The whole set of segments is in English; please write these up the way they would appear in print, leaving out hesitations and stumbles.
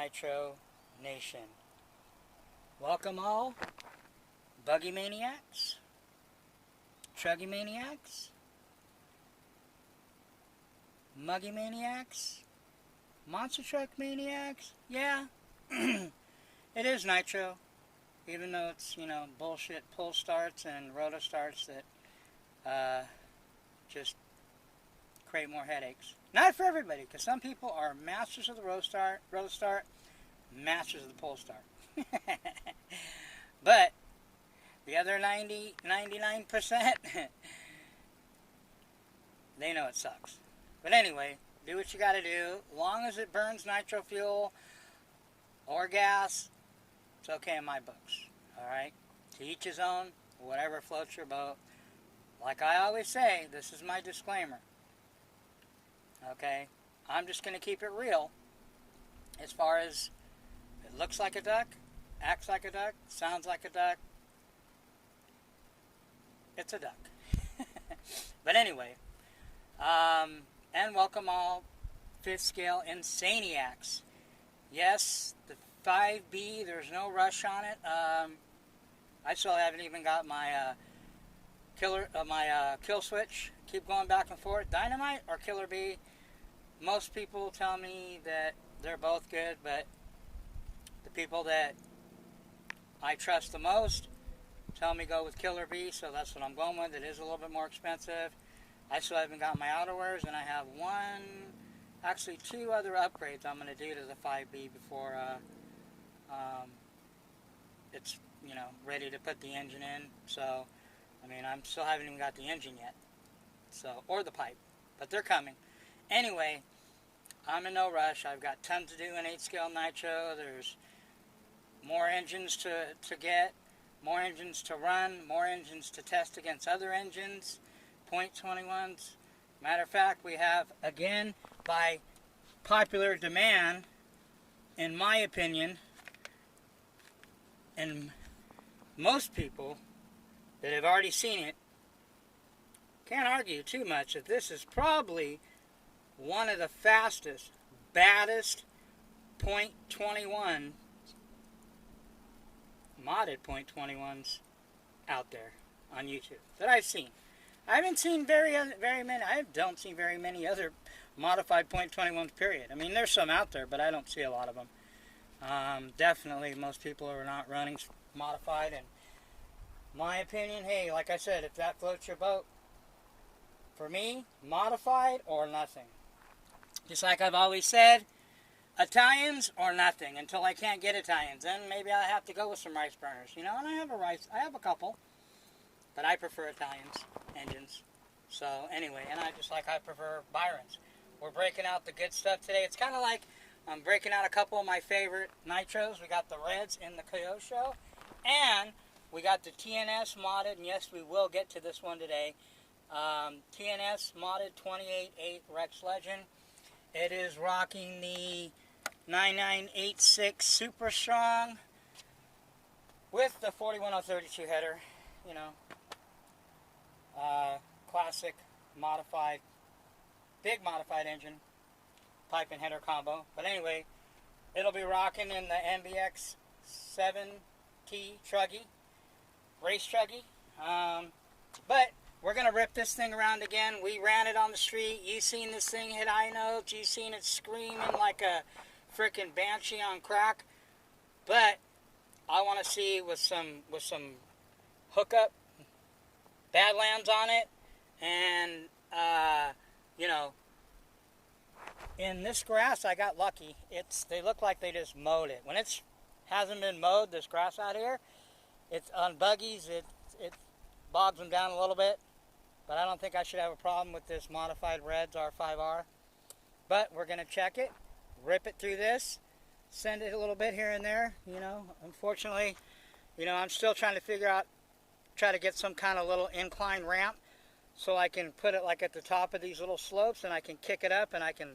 Nitro Nation. Welcome all, buggy maniacs, truggy maniacs, muggy maniacs, monster truck maniacs. Yeah, it is Nitro, even though it's, bullshit pull starts and roto starts that just create more headaches. Not for everybody, because some people are masters of the roto start, masters of the pull start. But the other 99%, they know it sucks. But anyway, do what you gotta do. As long as it burns nitro fuel or gas, it's okay in my books. Alright? To each his own, whatever floats your boat. Like I always say, this is my disclaimer. Okay? I'm just gonna keep it real. As far as it looks like a duck, acts like a duck, sounds like a duck, it's a duck. But anyway, and welcome all 5th scale insaniacs. Yes, the 5B, there's no rush on it. I still haven't even got my kill switch. Keep going back and forth. Dynamite or Killer B? Most people tell me that they're both good, but the people that I trust the most tell me go with Killer B, so that's what I'm going with. It is a little bit more expensive. I still haven't got my outerwears, and I have actually two other upgrades I'm going to do to the 5B before it's, ready to put the engine in. So, I'm still haven't even got the engine yet, so, or the pipe, but they're coming. Anyway, I'm in no rush. I've got tons to do in 8 scale nitro. There's more engines to get, more engines to run, more engines to test against other engines, .21s. Matter of fact, we have, again, by popular demand, in my opinion, and most people that have already seen it can't argue too much that this is probably one of the fastest, baddest .21 modded .21s out there on YouTube that I've seen. I haven't seen very many. I don't see very many other modified .21s, period. There's some out there, but I don't see a lot of them. Definitely, most people are not running modified, and my opinion, hey, like I said, if that floats your boat, for me, modified or nothing. Just like I've always said, Italians or nothing until I can't get Italians. Then maybe I'll have to go with some rice burners. And I have a couple, but I prefer Italians engines. So anyway, and I prefer Byron's. We're breaking out the good stuff today. It's kind of like I'm breaking out a couple of my favorite nitros. We got the Reds in the Coyote show, and we got the TNS modded, and yes, we will get to this one today. TNS modded 28.8 Rex Legend. It is rocking the 9986 Super Strong with the 41032 header. Classic modified, big modified engine, pipe and header combo. But anyway, it'll be rocking in the MBX 7T Truggy, race Truggy. But we're going to rip this thing around again. We ran it on the street. You seen this thing hit high notes. You seen it screaming like a freaking banshee on crack. But I want to see with some hookup Badlands on it. And, in this grass, I got lucky. They look like they just mowed it. When it hasn't been mowed, this grass out here, it's on buggies. It bogs them down a little bit. But I don't think I should have a problem with this modified Reds R5R. But we're going to check it, rip it through this, send it a little bit here and there. Unfortunately, I'm still trying to try to get some kind of little incline ramp so I can put it like at the top of these little slopes, and I can kick it up and I can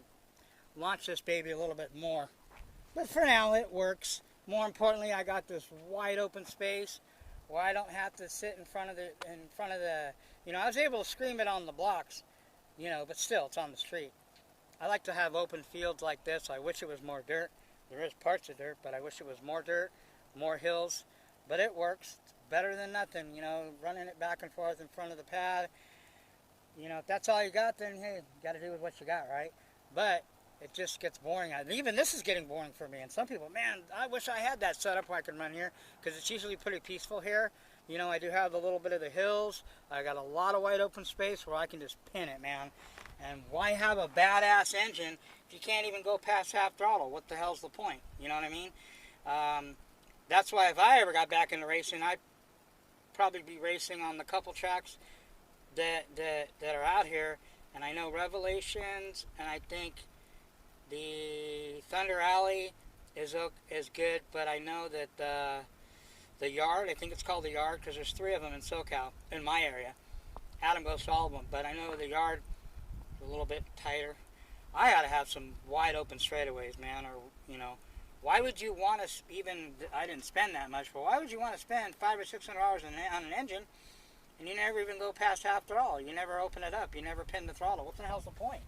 launch this baby a little bit more. But for now, it works. More importantly, I got this wide open space where I don't have to sit in front of the, I was able to scream it on the blocks, but still, it's on the street. I like to have open fields like this. I wish it was more dirt, There is parts of dirt, but I wish it was more dirt, more hills. But it works. It's better than nothing, you know, running it back and forth in front of the pad. You know, if that's all you got, then hey, you got to do with what you got, right? But it just gets boring. Even this is getting boring for me. And some people, man, I wish I had that setup where I can run here, because it's usually pretty peaceful here. You know, I do have a little bit of the hills. I got a lot of wide open space where I can just pin it, man. And why have a badass engine if you can't even go past half throttle? What the hell's the point? You know what I mean? That's why if I ever got back into racing, I'd probably be racing on the couple tracks that are out here. And I know Revelations, and I think the Thunder Alley is good, but I know that the Yard, I think it's called the Yard, because there's 3 of them in SoCal, in my area. Adam goes to all of them, but I know the Yard is a little bit tighter. I ought to have some wide open straightaways, man, or, you know, why would you want to even, I didn't spend that much, but why would you want to spend $500 or $600 on an engine, and you never even go past half throttle? You never open it up, you never pin the throttle. What the hell's the point?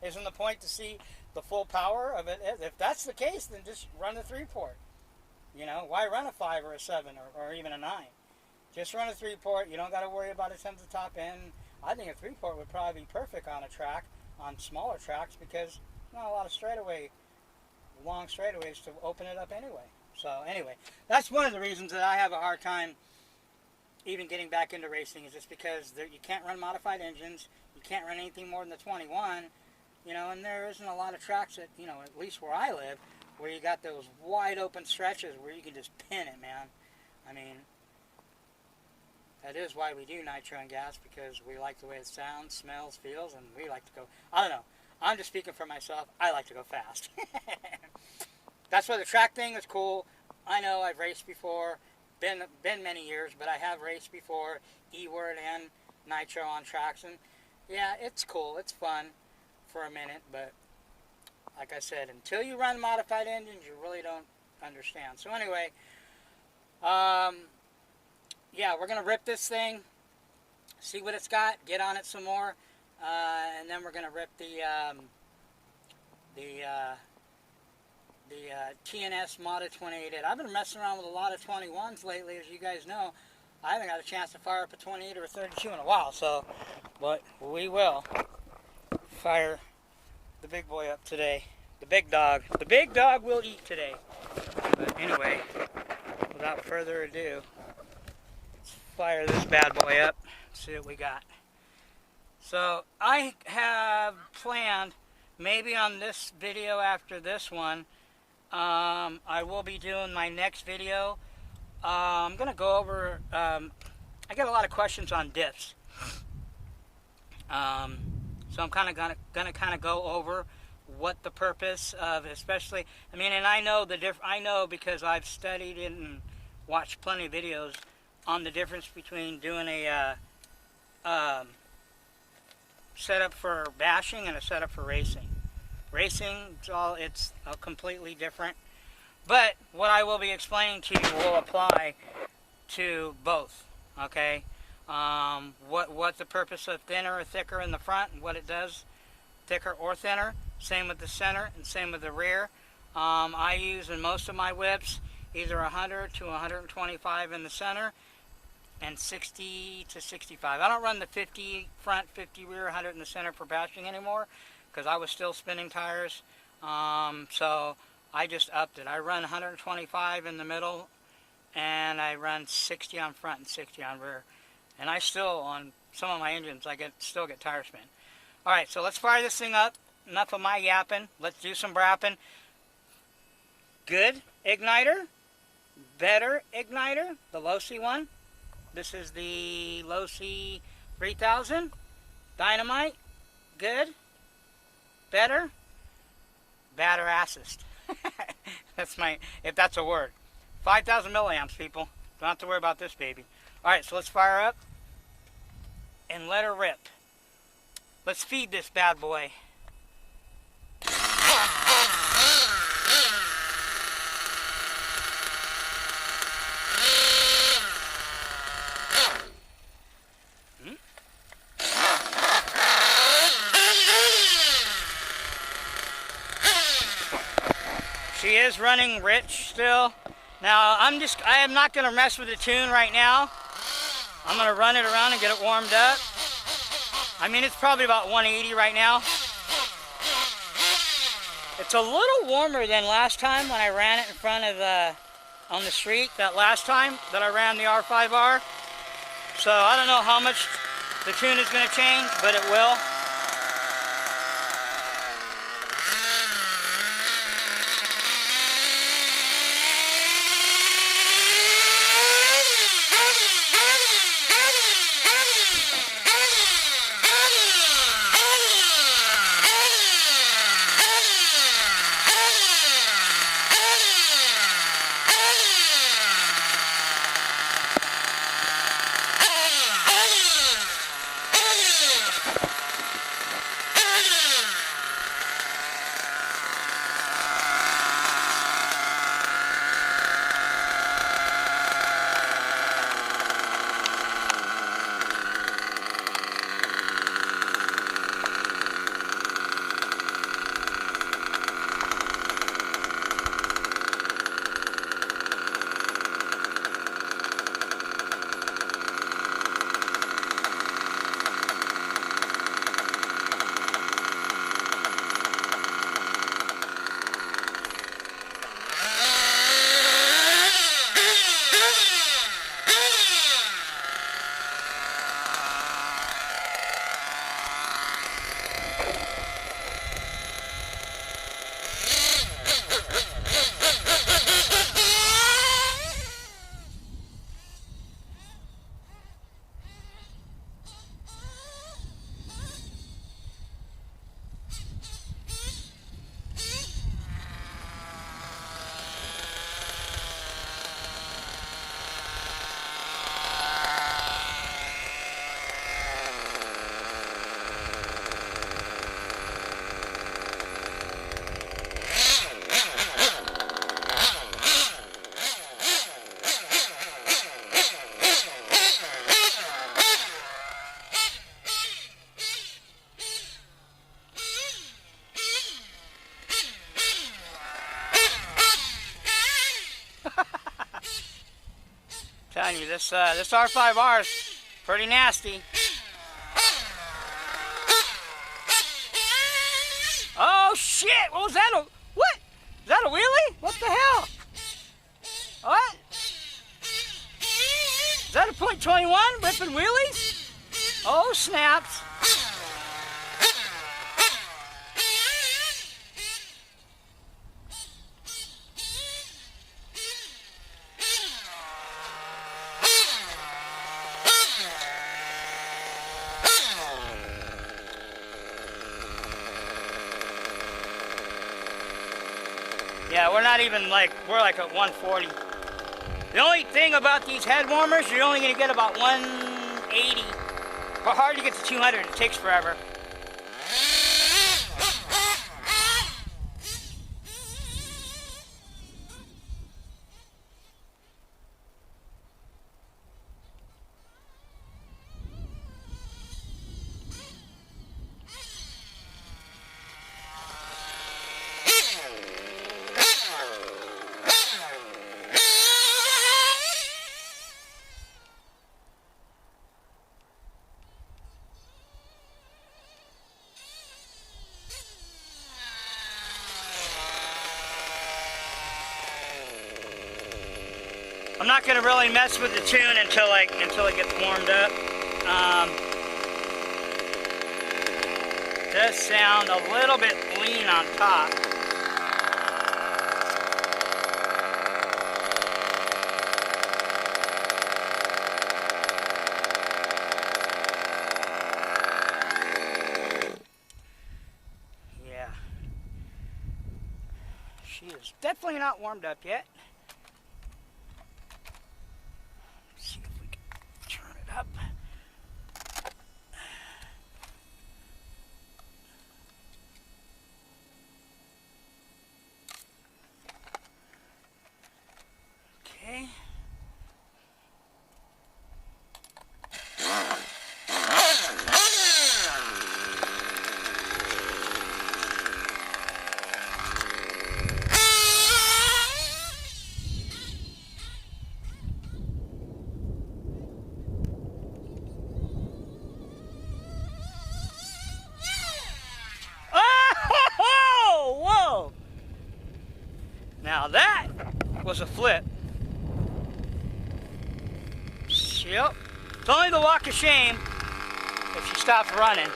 Isn't the point to see the full power of it? If that's the case, then just run a 3-port. You know, why run a 5 or a 7 or even a 9? Just run a 3-port. You don't got to worry about it at the top end. I think a 3-port would probably be perfect on a track, on smaller tracks, because not a lot of straightaway, long straightaways to open it up anyway. So anyway, that's one of the reasons that I have a hard time even getting back into racing, is just because you can't run modified engines. You can't run anything more than the 21, you know, and there isn't a lot of tracks that, you know, at least where I live, where you got those wide open stretches where you can just pin it, man. I mean, that is why we do nitro and gas, because we like the way it sounds, smells, feels, and we like to go, I don't know, I'm just speaking for myself, I like to go fast. That's why the track thing is cool. I know I've raced before, been many years, but I have raced before, E-word and nitro on tracks, and yeah, it's cool, it's fun for a minute, but like I said, until you run modified engines, you really don't understand. So anyway, yeah, we're going to rip this thing, see what it's got, get on it some more, and then we're going to rip the TNS modded 28. I've been messing around with a lot of 21s lately, as you guys know. I haven't got a chance to fire up a 28 or a 32 in a while, so, but we will fire the big boy up today. The big dog. The big dog will eat today. But anyway, without further ado, let's fire this bad boy up, see what we got. So I have planned, maybe on this video after this one, I will be doing my next video. I'm going to go over, I get a lot of questions on diffs. So I'm kind of going to go over what the purpose of, especially, I mean, and I know I know because I've studied it and watched plenty of videos on the difference between doing a setup for bashing and a setup for racing. Racing, it's completely different. But what I will be explaining to you will apply to both, okay? What the purpose of thinner or thicker in the front and what it does, thicker or thinner. Same with the center and same with the rear. I use in most of my whips either 100 to 125 in the center and 60 to 65. I don't run the 50 front, 50 rear, 100 in the center for bashing anymore because I was still spinning tires. So I just upped it. I run 125 in the middle and I run 60 on front and 60 on rear. And I still, on some of my engines, I still get tire spin. Alright, so let's fire this thing up. Enough of my yapping. Let's do some brapping. Good igniter. Better igniter. The Losi one. This is the Losi 3000. Dynamite. Good. Better. Batter assist. That's my, if that's a word. 5,000 milliamps, people. Don't have to worry about this baby. Alright, so let's fire up and let her rip. Let's feed this bad boy. She is running rich still. Now I am not going to mess with the tune right now. I'm going to run it around and get it warmed up. I mean, it's probably about 180 right now. It's a little warmer than last time when I ran it in front of on the street, that last time that I ran the R5R. So I don't know how much the tune is going to change, but it will. Telling you, this R5R is pretty nasty. Oh shit! What was that? What? Is that a wheelie? What the hell? What? Is that a .21 ripping wheelies? Oh snaps! Yeah, we're not even we're like at 140. The only thing about these head warmers, you're only going to get about 180. Hard to get to 200, it takes forever. I'm not going to really mess with the tune until it gets warmed up. Does sound a little bit lean on top. Yeah. She is definitely not warmed up yet. Up. Okay. was a flip. Yep. It's only the walk of shame if she stops running.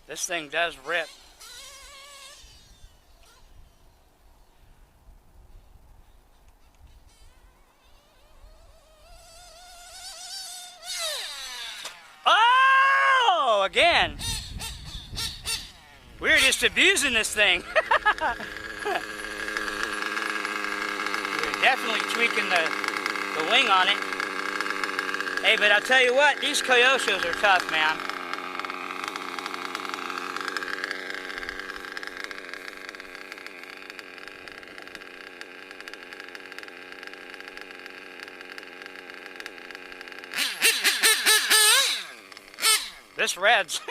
This thing does rip. Oh, again. We're just abusing this thing. We're definitely tweaking the wing on it. Hey, but I'll tell you what, these Koyoshos are tough, man. This Reds,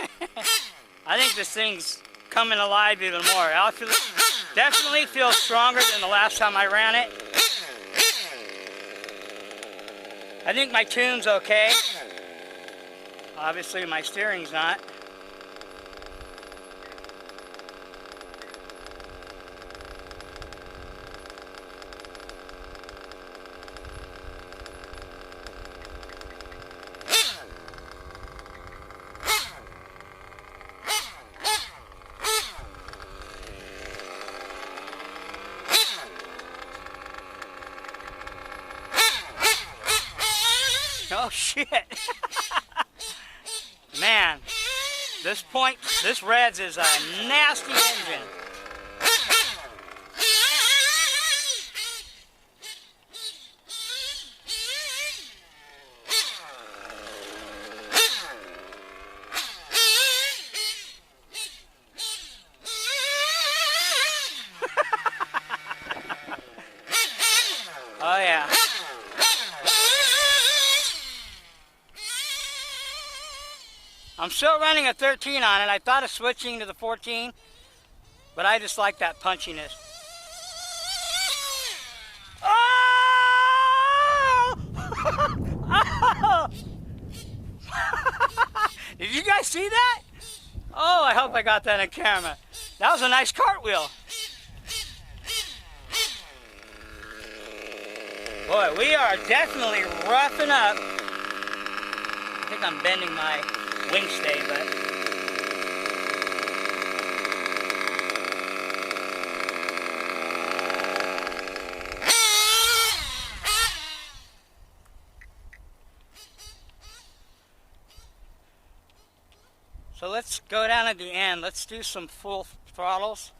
I think this thing's coming alive even more. I definitely feel stronger than the last time I ran it. I think my tune's okay. Obviously my steering's not. Oh shit. Man, this Reds is a nasty engine. Oh yeah. I'm still running a 13 on it. I thought of switching to the 14, but I just like that punchiness. Oh! Oh! Did you guys see that? Oh, I hope I got that on camera. That was a nice cartwheel. Boy, we are definitely roughing up. I think I'm bending my wing stay, but so let's go down at the end. Let's do some full throttles.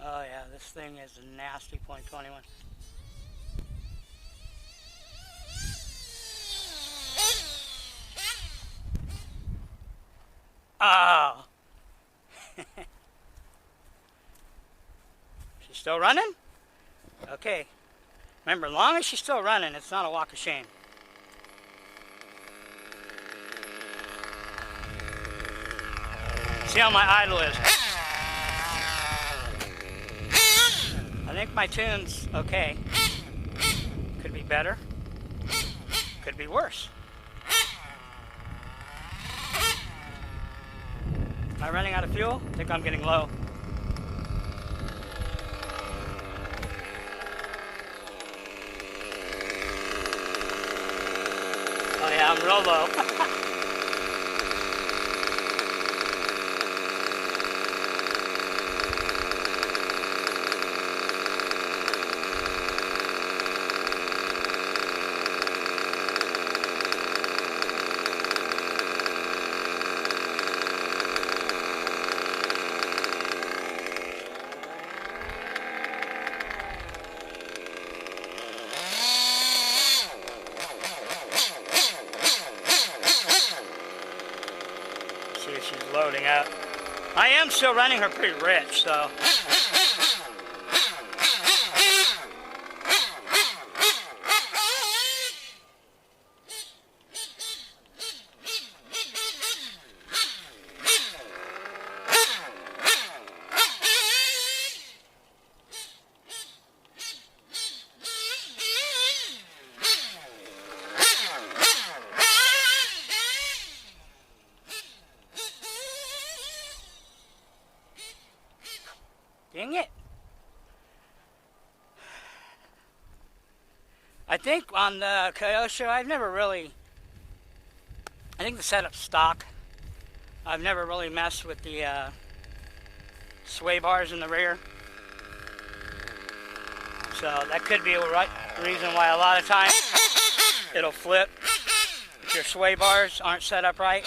Oh yeah, this thing is a nasty .21. Oh. She's still running? Okay. Remember, as long as she's still running, it's not a walk of shame. See how my idle is. I think my tune's okay. Could be better. Could be worse. Am I running out of fuel? I think I'm getting low. Oh yeah, I'm real low. See if she's loading up. I am still running her pretty rich, so. Dang it. I think on the Kyosho, I think the setup's stock. I've never really messed with the sway bars in the rear. So that could be a reason why a lot of times it'll flip if your sway bars aren't set up right.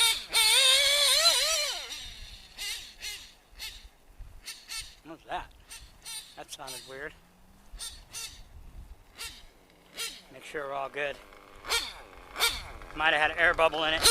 What was that? That sounded weird. Make sure we're all good. Might have had an air bubble in it.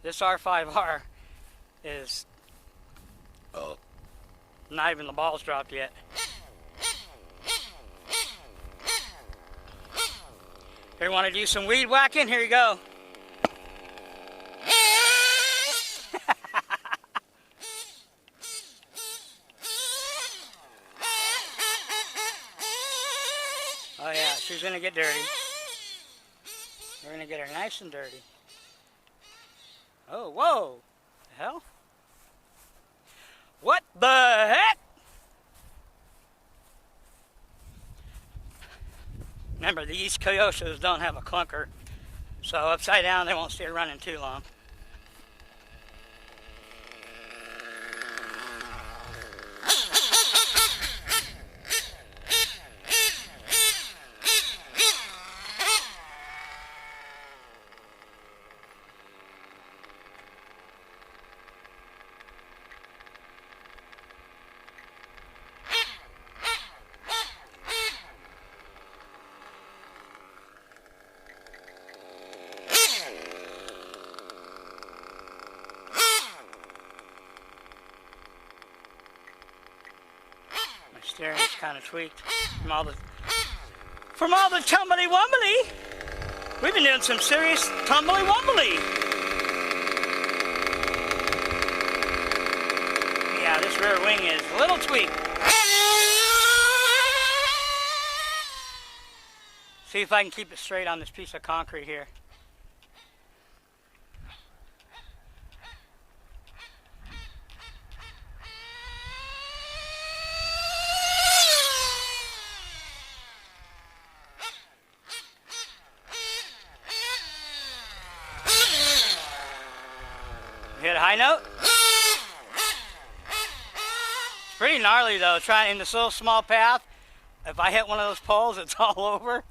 This R5R is not even the balls dropped yet. Here, you want to do some weed whacking? Here you go. Oh yeah, she's gonna get dirty. We're gonna get her nice and dirty. Oh, whoa! The hell? What the heck? Remember, these Kyoshos don't have a clunker, so upside down they won't stay running too long. Steering's kind of tweaked from all the tumbly wumbly. We've been doing some serious tumbly wumbly. Yeah, this rear wing is a little tweaked. See if I can keep it straight on this piece of concrete here. Hit a high note. It's pretty gnarly though, trying in this little small path. If I hit one of those poles, it's all over.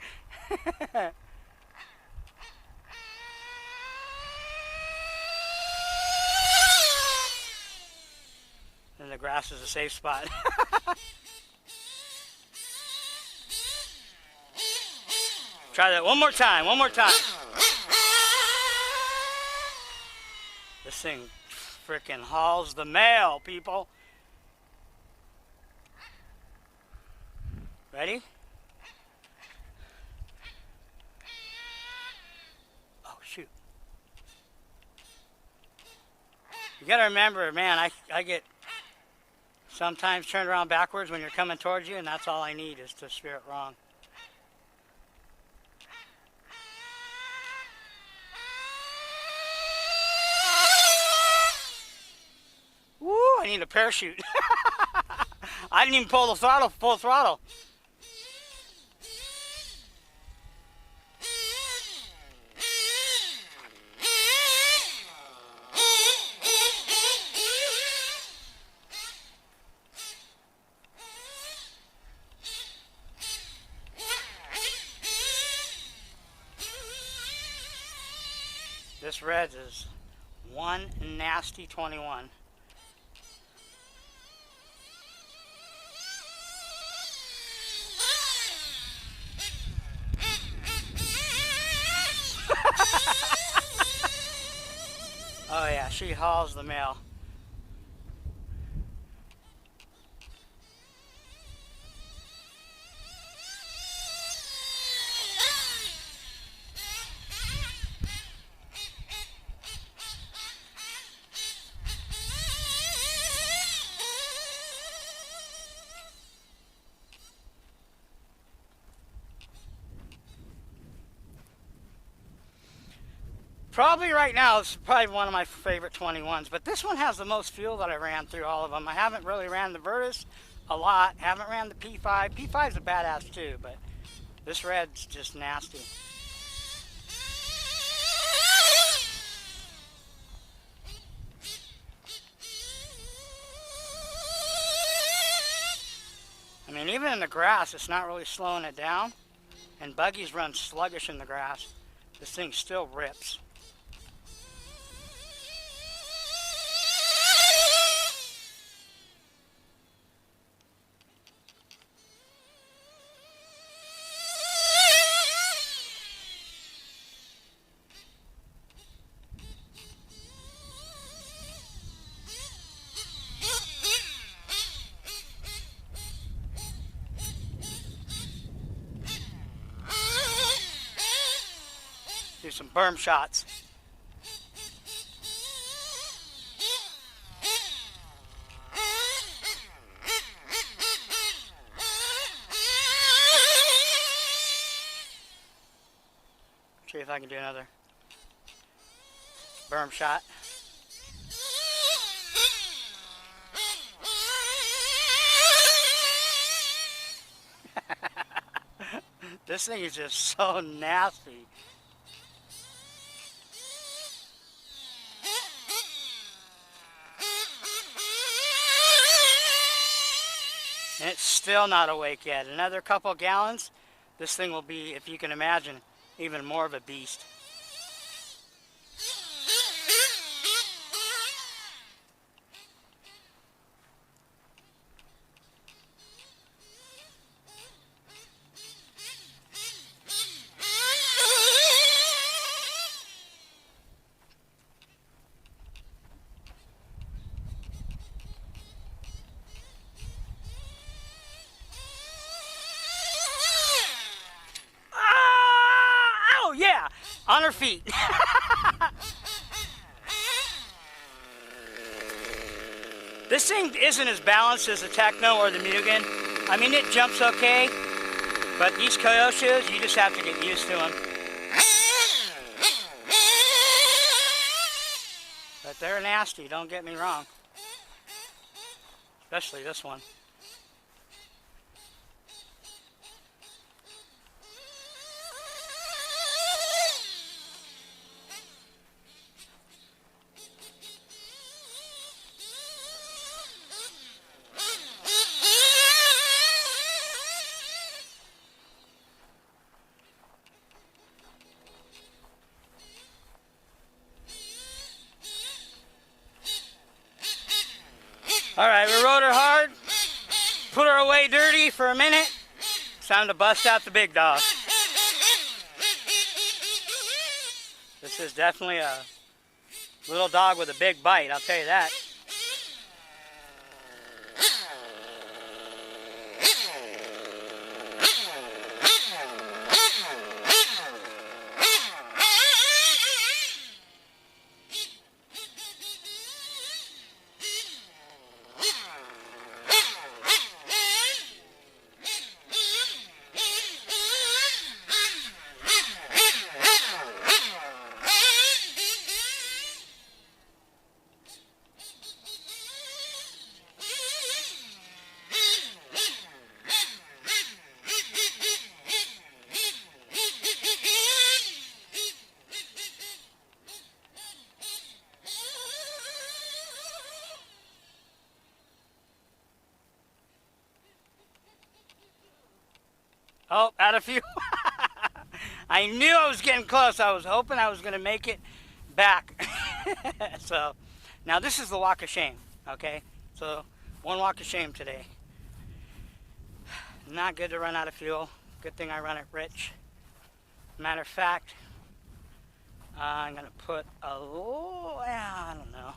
And the grass is a safe spot. Try that one more time, one more time. This thing frickin' hauls the mail, people. Ready? Oh, shoot. You gotta remember, man, I get sometimes turned around backwards when you're coming towards you, and that's all I need is to steer it wrong. Woo, I need a parachute. I didn't even pull the throttle, full throttle. This Reds is one nasty 21. Oh yeah, she hauls the mail. Probably right now, it's probably one of my favorite 21s, but this one has the most fuel that I ran through all of them. I haven't really ran the Virtus a lot, haven't ran the P5. P5's a badass too, but this red's just nasty. I mean, even in the grass, it's not really slowing it down, and buggies run sluggish in the grass. This thing still rips. Do some berm shots. See if I can do another berm shot. This thing is just so nasty. And it's still not awake yet. Another couple gallons, this thing will be, if you can imagine, even more of a beast. On her feet. This thing isn't as balanced as the Techno or the Mugen. I mean, it jumps okay, but these Kyosho's, you just have to get used to them. But they're nasty, don't get me wrong. Especially this one. Alright, we rode her hard, put her away dirty for a minute. It's time to bust out the big dog. This is definitely a little dog with a big bite, I'll tell you that. Oh, out of fuel. I knew I was getting close. I was hoping I was going to make it back. So, now this is the walk of shame, okay? So, one walk of shame today. Not good to run out of fuel. Good thing I run it rich. Matter of fact, I'm going to put a little, I don't know.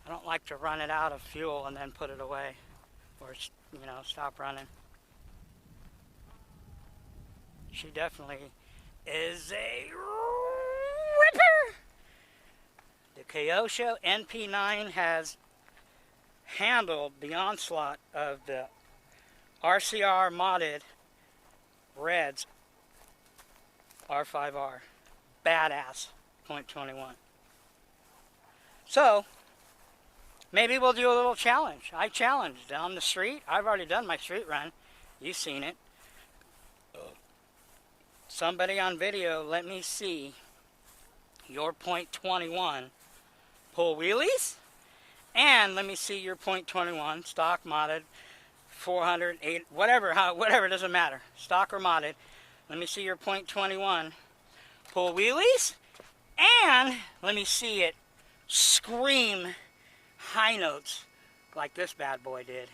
I don't like to run it out of fuel and then put it away. Or, you know, stop running. She definitely is a ripper. The Kyosho NP9 has handled the onslaught of the RCR MODDED REDS R5R. Badass. .21. So, maybe we'll do a little challenge. I challenged on the street. I've already done my street run. You've seen it. Somebody on video, let me see your .21 pull wheelies, and let me see your .21 stock modded 400, 8, whatever, whatever, doesn't matter, stock or modded. Let me see your .21 pull wheelies, and let me see it scream high notes like this bad boy did.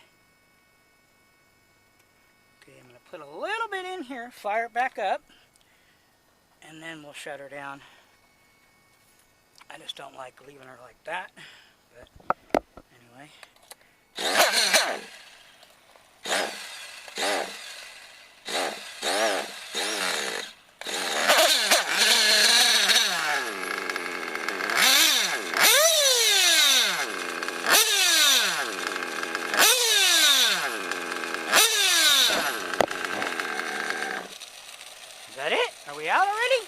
Okay, I'm going to put a little bit in here, fire it back up, and then we'll shut her down. I just don't like leaving her like that, but anyway. Is that it? Are we out already?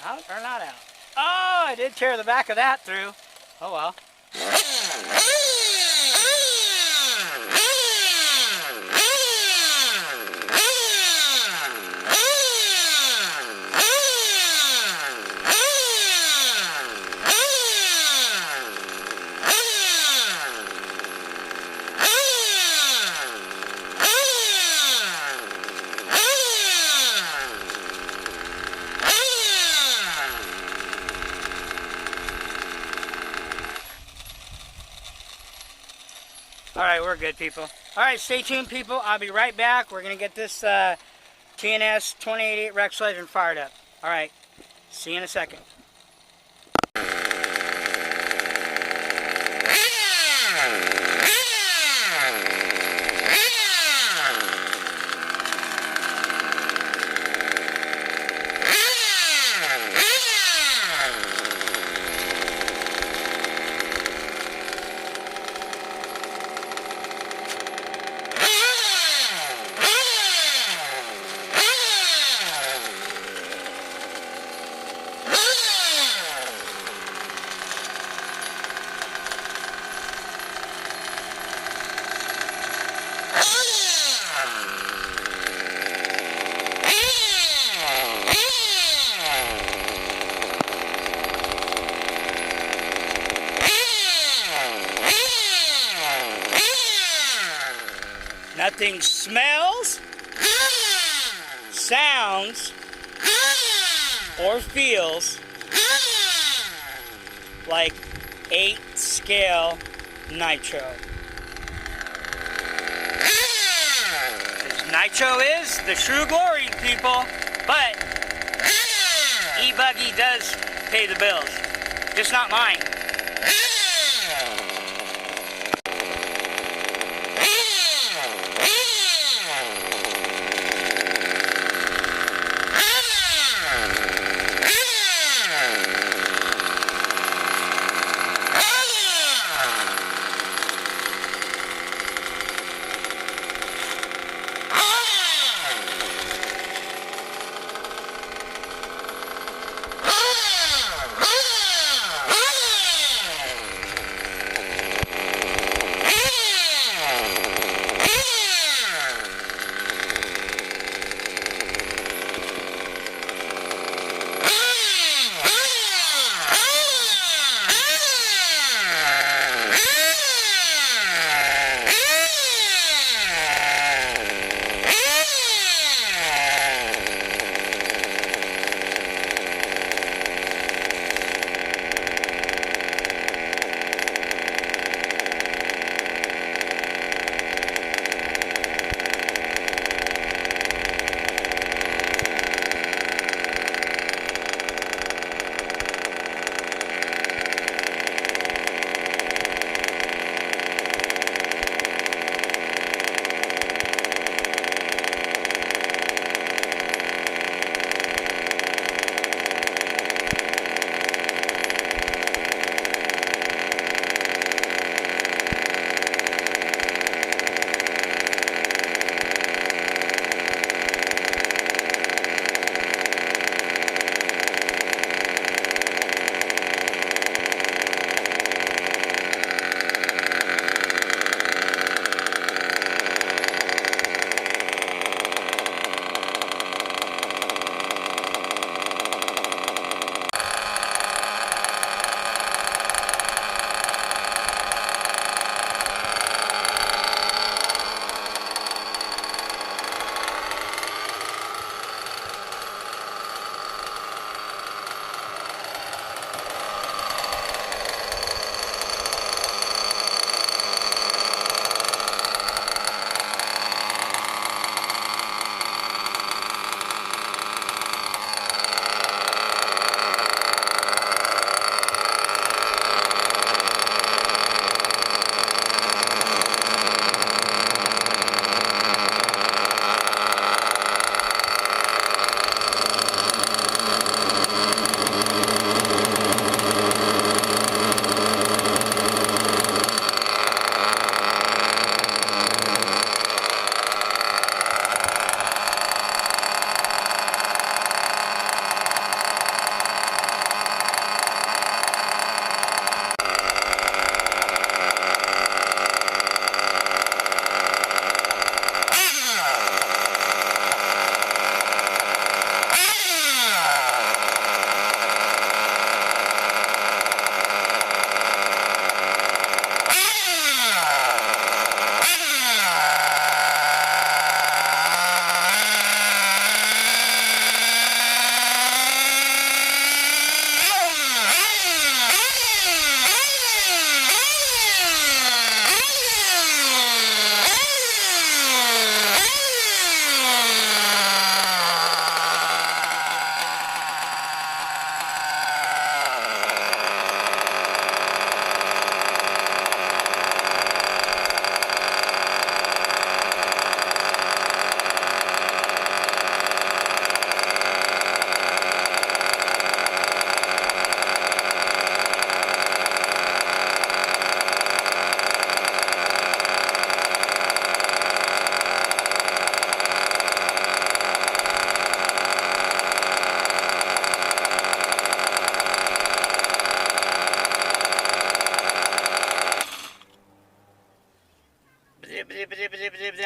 Out or not out? Oh, I did tear the back of that through. Oh well. Alright, we're good, people. Alright, stay tuned, people. I'll be right back. We're going to get this TNS 2088 Rex Legend fired up. Alright, see you in a second. Nothing smells, sounds, or feels like 8-scale nitro. Nitro is the true glory, people, but E-Buggy does pay the bills, just not mine.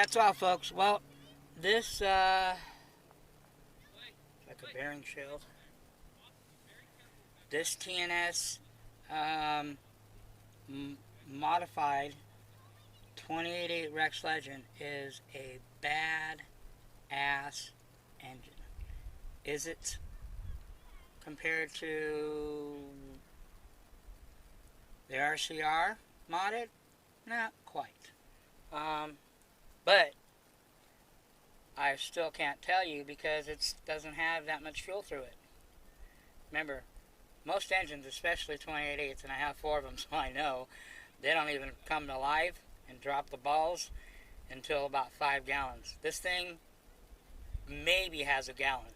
that's all, folks. Well, this, like a bearing shield. This TNS modified 28.8 Rex Legend is a bad-ass engine. Is it compared to the RCR modded? Not quite. But I still can't tell you because it doesn't have that much fuel through it. Remember, most engines, especially 28.8s, and I have 4 of them, so I know, they don't even come alive and drop the balls until about 5 gallons. This thing maybe has a gallon.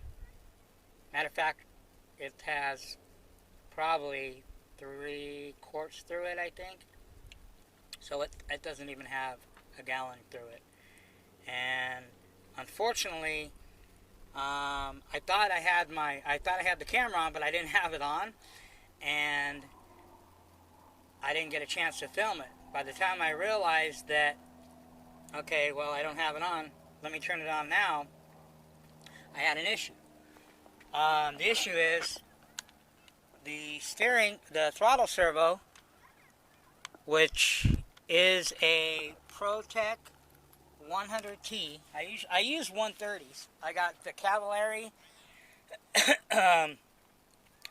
Matter of fact, it has probably 3 quarts through it, I think. So it doesn't even have a gallon through it. And unfortunately, I thought I had the camera on, but I didn't have it on, and I didn't get a chance to film it. By the time I realized that, okay, well, I don't have it on, let me turn it on now, I had an issue. The issue is the throttle servo, which is a ProTech 100T. I use 130s. I got the Cavalieri,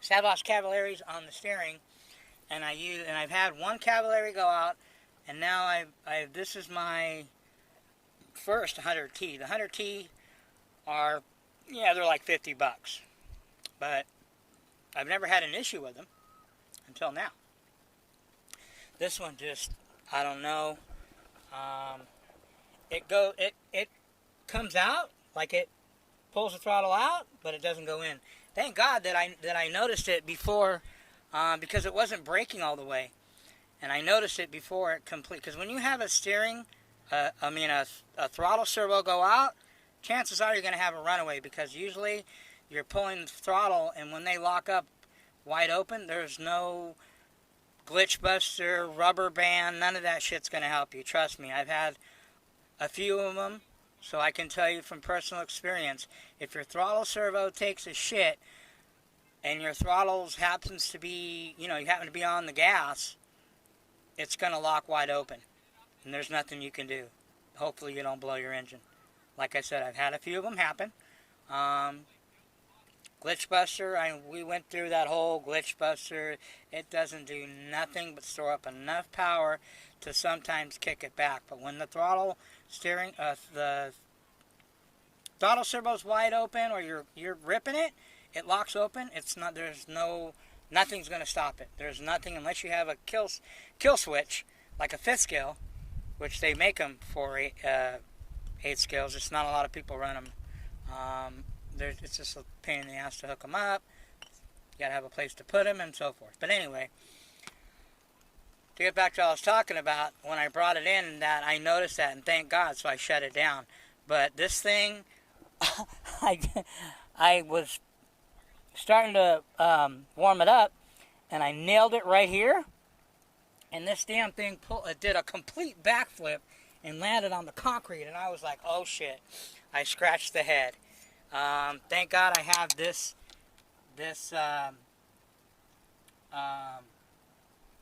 Savos Cavalieri's on the steering, and I've had one Cavalieri go out, and now this is my first 100T. The 100T are, yeah, they're like $50, but I've never had an issue with them until now. This one just, I don't know. It comes out like it pulls the throttle out, but it doesn't go in. Thank God that I noticed it before, because it wasn't braking all the way, and I noticed it before it complete. Because when you have a throttle servo go out, chances are you're going to have a runaway, because usually you're pulling the throttle, and when they lock up wide open, there's no glitch buster, rubber band, none of that shit's going to help you. Trust me, I've had a few of them, so I can tell you from personal experience, if your throttle servo takes a shit and your throttles happens to be, you happen to be on the gas, it's going to lock wide open, and there's nothing you can do. Hopefully you don't blow your engine. Like I said, I've had a few of them happen. Glitch buster, we went through that whole glitch buster. It doesn't do nothing but store up enough power to sometimes kick it back. But when the throttle servo's wide open, or you're ripping it, it locks open. Nothing's going to stop it. There's nothing unless you have a kill switch, like a 5th scale, which they make them for 8 scales. Just not a lot of people run them. It's just a pain in the ass to hook them up. You gotta have a place to put them and so forth. But anyway, to get back to what I was talking about, when I brought it in, that I noticed that, and thank God, so I shut it down. But this thing, I was starting to warm it up, and I nailed it right here, and this damn thing did a complete backflip and landed on the concrete, and I was like, oh shit. I scratched the head. Thank God I have this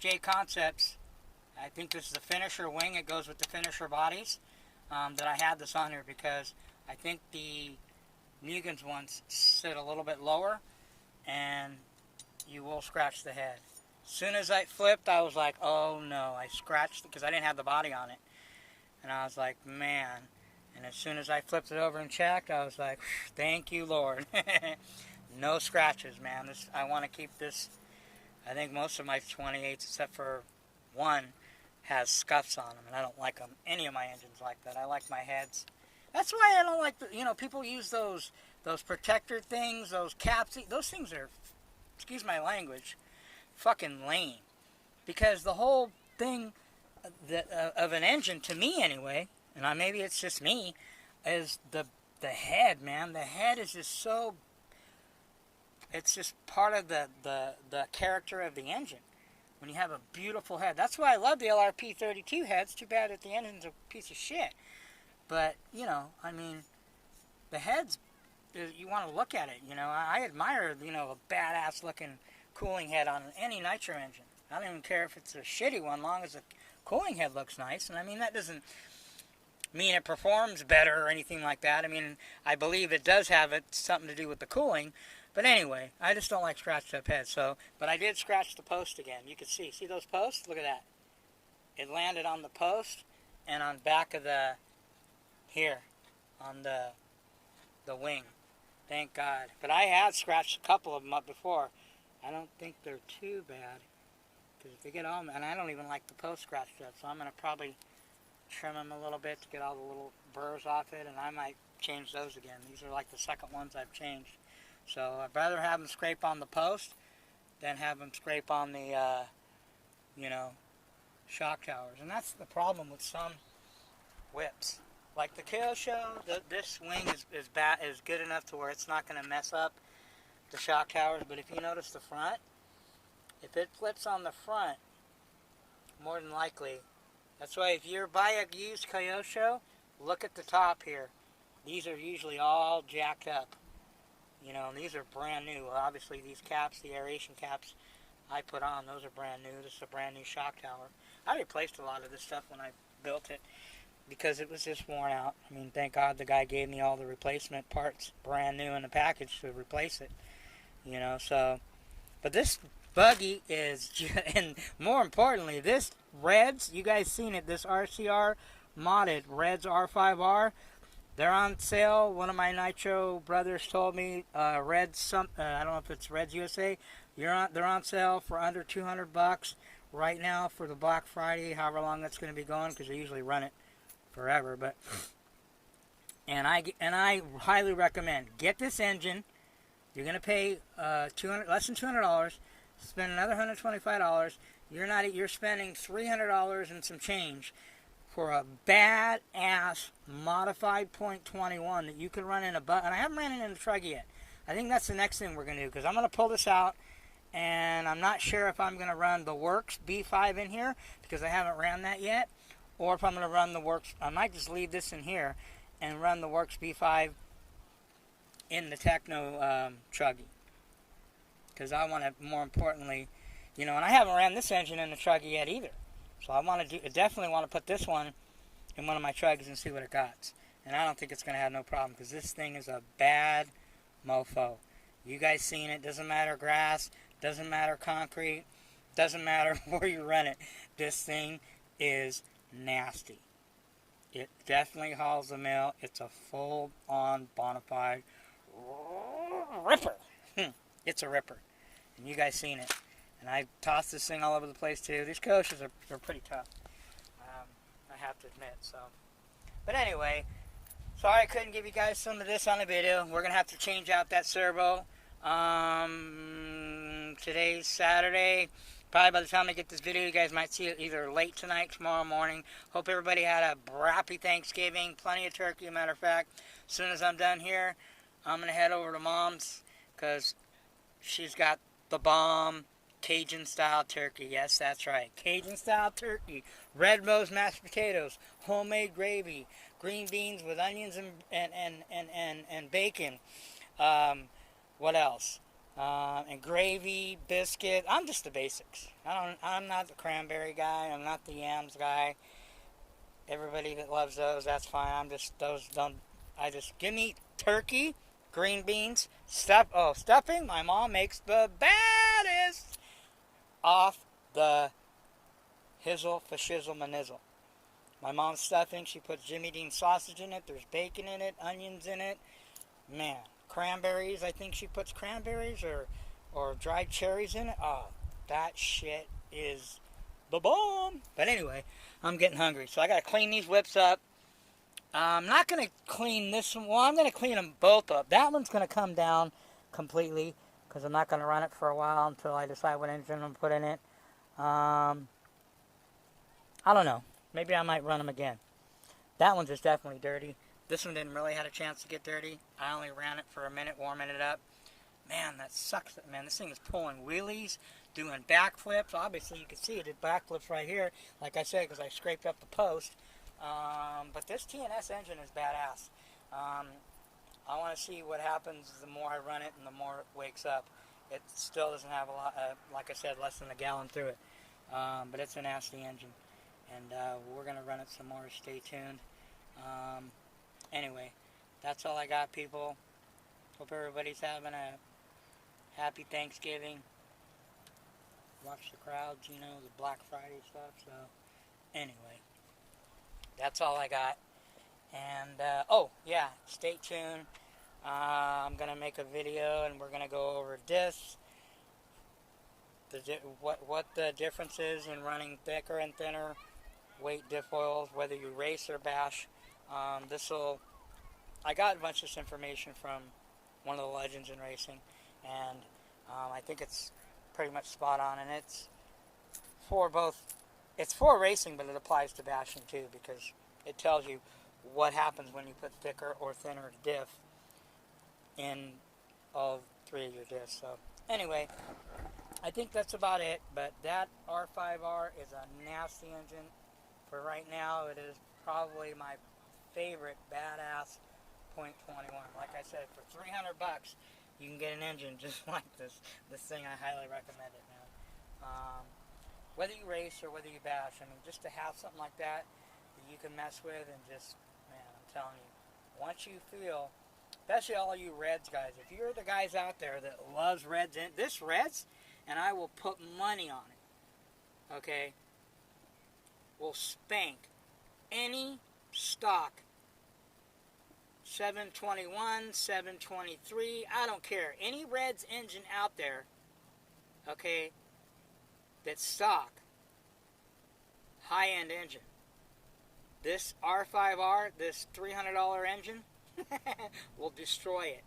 J Concepts. I think this is the finisher wing. It goes with the finisher bodies. That I had this on here because I think the Mugen's ones sit a little bit lower, and you will scratch the head. As soon as I flipped, I was like, oh no, I scratched it because I didn't have the body on it, and I was like, man. And as soon as I flipped it over and checked, I was like, thank you, Lord. No scratches, man. I want to keep this. I think most of my 28s, except for one, has scuffs on them, and I don't like any of my engines like that. I like my heads. That's why I don't like people use those protector things, those caps. Those things are, excuse my language, fucking lame. Because the whole thing of an engine, to me anyway, and maybe it's just me, is the head, man. The head is just so, it's just part of the character of the engine. When you have a beautiful head. That's why I love the LRP 32 heads. Too bad that the engine's a piece of shit. But, you know, I mean, the head's, you want to look at it, you know. I admire, you know, a badass looking cooling head on any nitro engine. I don't even care if it's a shitty one, long as the cooling head looks nice. And I mean, that doesn't mean it performs better or anything like that. I mean, I believe it does have something to do with the cooling. But anyway, I just don't like scratched up heads. So, but I did scratch the post again. You can see those posts? Look at that. It landed on the post and on back of the, here, on the wing. Thank God. But I had scratched a couple of them up before. I don't think they're too bad. Because if they get all, and I don't even like the post scratched up, so I'm going to probably trim them a little bit to get all the little burrs off it, and I might change those again. These are like the second ones I've changed. So I'd rather have them scrape on the post than have them scrape on the, you know, shock towers. And that's the problem with some whips. Like the Kyosho, this wing is good enough to where it's not going to mess up the shock towers. But if you notice the front, if it flips on the front, more than likely, that's why if you buy a used Kyosho, look at the top here. These are usually all jacked up. You know, and these are brand new. Obviously, these caps, the aeration caps I put on, those are brand new. This is a brand new shock tower. I replaced a lot of this stuff when I built it because it was just worn out. I mean, thank God the guy gave me all the replacement parts brand new in the package to replace it. You know, so, but this buggy is, and more importantly, this Reds, you guys seen it, this RCR modded Reds R5R, they're on sale. One of my Nitro brothers told me, Reds, I don't know if it's Reds USA, they're on sale for under 200 bucks right now for the Black Friday, however long that's going to be going, because they usually run it forever. But and I highly recommend, get this engine. You're going to pay less than $200, spend another $125. You're spending $300 and some change for a badass modified .21 that you can run in a bus. And I haven't ran it in the truck yet. I think that's the next thing we're going to do, because I'm going to pull this out, and I'm not sure if I'm going to run the Works B5 in here, because I haven't ran that yet, or if I'm going to run the Works. I might just leave this in here and run the Works B5 in the Techno Truggy, because I want to, more importantly, you know, and I haven't ran this engine in the Truggy yet either. So I definitely want to put this one in one of my Truggies and see what it got. And I don't think it's going to have no problem, because this thing is a bad mofo. You guys seen it. Doesn't matter grass, doesn't matter concrete, doesn't matter where you run it. This thing is nasty. It definitely hauls the mail. It's a full-on bona fide ripper. It's a ripper. And you guys seen it. And I tossed this thing all over the place too. These coasters are pretty tough, I have to admit. So, but anyway, sorry I couldn't give you guys some of this on the video. We're gonna have to change out that servo. Today's Saturday. Probably by the time I get this video, you guys might see it either late tonight, tomorrow morning. Hope everybody had a happy Thanksgiving. Plenty of turkey, as a matter of fact. As soon as I'm done here, I'm gonna head over to Mom's, because she's got the bomb Cajun-style turkey. Yes, that's right. Cajun-style turkey. Red Rose mashed potatoes. Homemade gravy. Green beans with onions and bacon. What else? And gravy, biscuit. I'm just the basics. I'm not the cranberry guy. I'm not the yams guy. Everybody that loves those, that's fine. Give me turkey, green beans, stuffing. My mom makes the baddest off the hizzle for shizzle manizzle. My mom's stuffing, she puts Jimmy Dean sausage in it, there's bacon in it, onions in it. Man, cranberries, I think she puts cranberries or dried cherries in it. Oh, that shit is the bomb. But anyway, I'm getting hungry, so I gotta clean these whips up. I'm not gonna clean this one. Well, I'm gonna clean them both up. That one's gonna come down completely, because I'm not going to run it for a while until I decide what engine I'm going to put in it. I don't know. Maybe I might run them again. That one's just definitely dirty. This one didn't really have a chance to get dirty. I only ran it for a minute, warming it up. Man, that sucks. Man, this thing is pulling wheelies, doing backflips. Obviously, you can see it did backflips right here, like I said, because I scraped up the post. But this TNS engine is badass. I want to see what happens the more I run it and the more it wakes up. It still doesn't have a lot, like I said, less than a gallon through it. But it's a nasty engine. And we're going to run it some more. Stay tuned. Anyway, that's all I got, people. Hope everybody's having a happy Thanksgiving. Watch the crowds, you know, the Black Friday stuff. So, anyway, that's all I got. And, oh, yeah, stay tuned. I'm going to make a video, and we're going to go over discs, what the difference is in running thicker and thinner weight diff oils, whether you race or bash. I got a bunch of this information from one of the legends in racing, and I think it's pretty much spot on, and it's for racing, but it applies to bashing too, because it tells you what happens when you put thicker or thinner diff in all three of your discs. So anyway, I think that's about it, but that R5R is a nasty engine. For right now, it is probably my favorite badass .21. Like I said, for $300 you can get an engine just like this thing. I highly recommend it, man. Whether you race or whether you bash, I mean, just to have something like that you can mess with, and just, man, I'm telling you, once you feel, especially all you Reds guys, if you're the guys out there that loves Reds, this Reds, and I will put money on it, okay, will spank any stock 721, 723, I don't care, any Reds engine out there, okay, that's stock, high-end engine. This R5R, this $300 engine, will destroy it.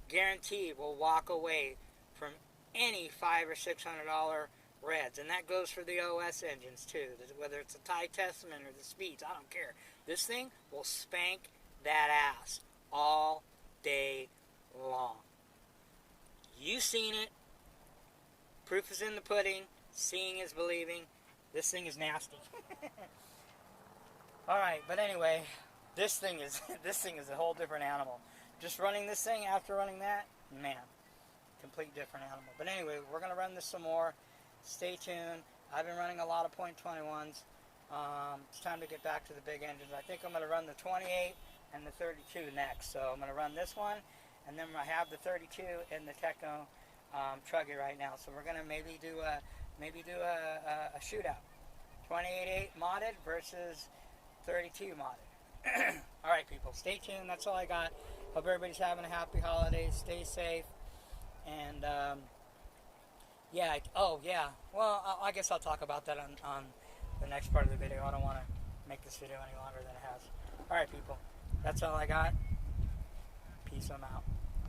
Guaranteed will walk away from any $500 or $600 Reds. And that goes for the OS engines too. Whether it's a Thai Testament or the Speeds, I don't care. This thing will spank that ass all day long. You've seen it. Proof is in the pudding. Seeing is believing. This thing is nasty. Alright, but anyway, this thing is a whole different animal. Just running this thing after running that, man, complete different animal. But anyway, we're going to run this some more. Stay tuned. I've been running a lot of .21s. It's time to get back to the big engines. I think I'm going to run the 28 and the 32 next. So I'm going to run this one, and then I have the 32 and the Techno Truggy right now. So we're going to maybe do a shootout. 28.8 modded versus 32 modded. Alright, people, stay tuned. That's all I got. Hope everybody's having a happy holiday. Stay safe. And, yeah. Oh, yeah. Well, I guess I'll talk about that on the next part of the video. I don't want to make this video any longer than it has. Alright, people. That's all I got. Peace. I'm out.